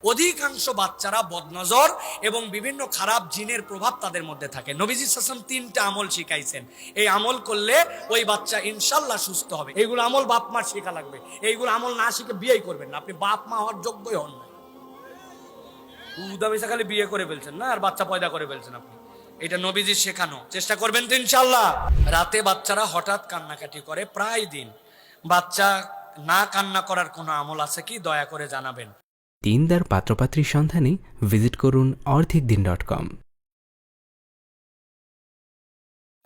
অধিকাংশ বাচ্চারা বদনজর এবং বিভিন্ন খারাপ জিনের প্রভাব তাদের মধ্যে থাকে। নবীজি সাল্লাল্লাহু আলাইহি ওয়াসাল্লাম 3টা আমল শিখাইছেন, এই আমল করলে ওই বাচ্চা ইনশাআল্লাহ সুস্থ হবে। এইগুলো আমল বাপ মার শেখা লাগবে। এইগুলো আমল না শিখে বিয়েই করবেন না, আপনি বাপ মা হওয়ার যোগ্যই হন না। উদামিসা খালি বিয়ে করে ফেলছেন না, আর বাচ্চা পয়দা করে ফেলছেন আপনি। এটা নবীজির শেখানো, চেষ্টা করবেন তো ইনশাআল্লাহ। রাতে বাচ্চারা হঠাৎ কান্নাকাটি করে প্রায় দিন, বাচ্চা না কান্না করার কোনো আমল আছে কি দয়া করে জানাবেন। দিনদার পাত্রপাত্রীর সন্ধানে ভিজিট করুন orthicdin.com।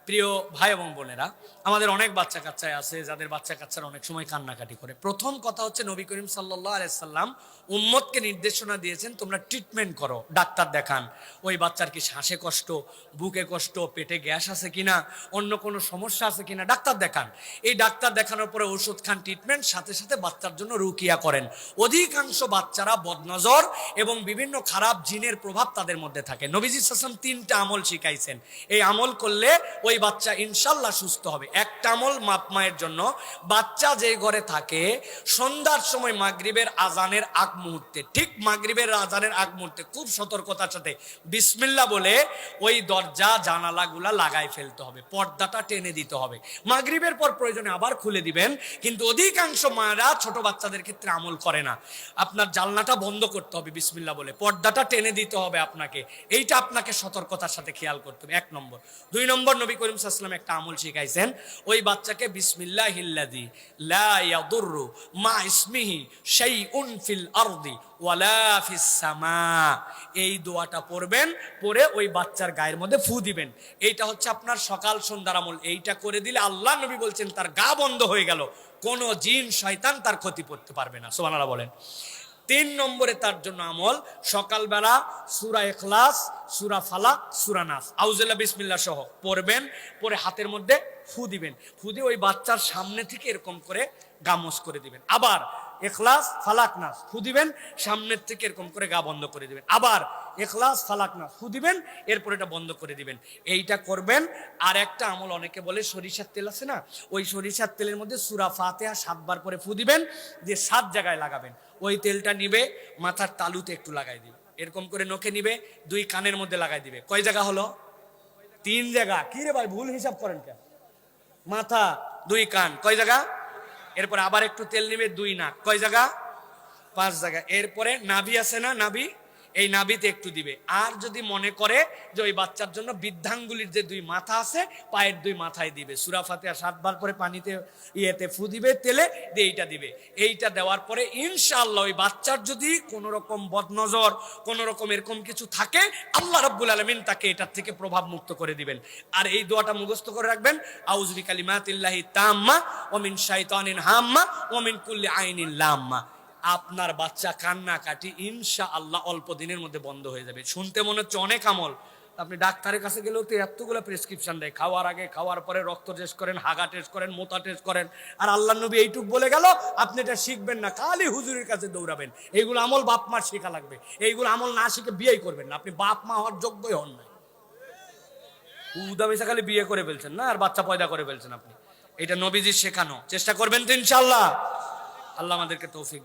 প্রিয় ভাই এবং বোনেরা, আমাদের অনেক বাচ্চা কাচ্চায় আছে যাদের বাচ্চা কাচ্চারা অনেক সময় কান্নাকাটি করে। প্রথম কথা হচ্ছে, নবী করিম সাল্লাল্লাহু আলাইহি সাল্লাম উম্মতকে নির্দেশনা দিয়েছেন তোমরা ট্রিটমেন্ট করো, ডাক্তার দেখান। ওই বাচ্চার কি শ্বাসে কষ্ট, বুকে কষ্ট, পেটে গ্যাস আছে কিনা, অন্য কোনো সমস্যা আছে কিনা ডাক্তার দেখান। এই ডাক্তার দেখানোর পরে ওষুধ খান, ট্রিটমেন্ট, সাথে সাথে বাচ্চার জন্য রুকিয়া করেন। অধিকাংশ বাচ্চারা বদনজর এবং বিভিন্ন খারাপ জিনের প্রভাব তাদের মধ্যে থাকে। নবীজি সাল্লাল্লাহু আলাইহি ওয়াসাল্লাম 3টা আমল শিখাইছেন, এই আমল করলে ওই বাচ্চা ইনশাআল্লাহ সুস্থ হবে। একটা আমল বাপ মায়ের জন্য, বাচ্চা যে ঘরে থাকে সন্ধ্যার সময় মাগরিবের আজানের আগ মুহূর্তে, ঠিক মাগরিবের আজানের আগ মুহূর্তে খুব সতর্কতার সাথে বিসমিল্লাহ বলে ওই দরজা জানালাগুলা লাগাই ফেলতে হবে, পর্দাটা টেনে দিতে হবে। মাগরিবের পর প্রয়োজনে আবার খুলে দিবেন, কিন্তু অধিকাংশ মায়েরা ছোট বাচ্চাদের ক্ষেত্রে আমল করে না। আপনার জানলাটা বন্ধ করতে হবে বিসমিল্লাহ বলে, পর্দাটা টেনে দিতে হবে আপনাকে। এইটা আপনাকে সতর্কতার সাথে খেয়াল করতে হবে, 1 নম্বর। 2 নম্বর, নবী করিম সাল্লাল্লাহু আলাইহি ওয়াসাল্লাম একটা আমল শিখাইছেন, ওই বাচ্চাকে বিসমিল্লাহিল্লাযী লা ইয়াদুররু মা ইসমিহি শাইউন ফিল আরদি ওয়ালা ফিস সামা, এই দোয়াটা পড়বেন, পড়ে ওই বাচ্চার গায়ের মধ্যে ফু দিবেন। এইটা হচ্ছে আপনার সকাল সন্ধ্যার আমল। এইটা করে দিলে আল্লাহ নবী বলছেন তার গা বন্ধ হয়ে গেল, কোনো জিন শয়তান তার ক্ষতি করতে পারবে না। সুবহানাল্লাহ বলেন। 3 নম্বরে তার জন্য আমল, সকালবেলা সূরা ইখলাস, সূরা ফালাক, সূরা নাস, আউযুবিল্লাহি বিসমিল্লাহ সহ পড়বেন, পরে হাতের মধ্যে ফু দিবেন। ফু দিয়ে ওই বাচ্চার সামনে থেকে এরকম করে গামস করে দিবেন। আবার ইখলাস, ফালাক, নাস ফু দিবেন, সামনের থেকে এরকম করে গা বন্ধ করে দিবেন। আবার ইখলাস, ফালাক, নাস ফু দিবেন, এরপর এটা বন্ধ করে দিবেন। এইটা করবেন। আর একটা আমল অনেকে বলে সরিষার তেল আছে না, ওই সরিষার তেলের মধ্যে সূরা ফাতিহা 7 বার করে ফু দিবেন, দিয়ে 7 জায়গায় লাগাবেন। ওই তেলটা নিবে মাথার তালুতে একটু লাগাই দিবে, এরকম করে নখে নিবে, 2 কানের মধ্যে লাগাই দিবে। কয় জায়গা হলো? 3 জায়গা। কি রে ভাই, ভুল হিসাব করেন কেন? মাথা, 2 কান, কয় জায়গা? এরপরে আবার একটু তেল নিবে, 2 নাক, কয় জায়গা? 5 জায়গা। এরপরে নাভি আছে না, নাভি, এই নাভিতে একটু দিবে। আর যদি মনে করে যে ওই বাচ্চার জন্য বৃদ্ধাঙ্গুলির যে 2 মাথা আছে, পায়ের 2 মাথায় দিবে। সূরা ফাতিহা 7 বার করে পানিতে ফু দিবে, তেলে দিয়ে এইটা দিবে। এইটা দেওয়ার পরে ইনশাআল্লাহ ওই বাচ্চার যদি কোনো রকম বদনজর, কোনো রকম এরকম কিছু থাকে, আল্লাহ রাব্বুল আলামিন তাকে এটার থেকে প্রভাব মুক্ত করে দিবেন। আর এই দোয়াটা মুখস্থ করে রাখবেন, আউযু বিকালিমাতিল্লাহি তাম্মা ওয়া মিন শাইতানিন হাম্মা ওয়া মিন কুল্লি আইনিন লাম্মা। আপনার বাচ্চা কান্নাকাটি ইনশাআল্লাহ অল্প দিনের মধ্যে বন্ধ হয়ে যাবে। শুনতে মনে হচ্ছে অনেক আমল, আপনি ডাক্তারের কাছে গেলেও তো এতগুলো প্রেসক্রিপশন দেয়, খাওয়ার আগে, খাওয়ার পরে রক্ত টেস্ট করেন, হাগা টেস্ট করেন, মোতা টেস্ট করেন। আর আল্লাহ নবী এইটুক বলে গেল, আপনি এটা শিখবেন না, খালি হুজুরের কাছে দৌড়াবেন। এইগুলো আমল বাপ মার শেখা লাগবে। এইগুলো আমল না শিখে বিয়েই করবেন না, আপনি বাপ মা হওয়ার যোগ্যই হন না। উদামিসা খালি বিয়ে করে ফেলছেন না, আর বাচ্চা পয়দা করে ফেলছেন আপনি। এটা নবীজির শেখানো, চেষ্টা করবেন তো ইনশাআল্লাহ। আল্লাহ আমাদেরকে তৌফিক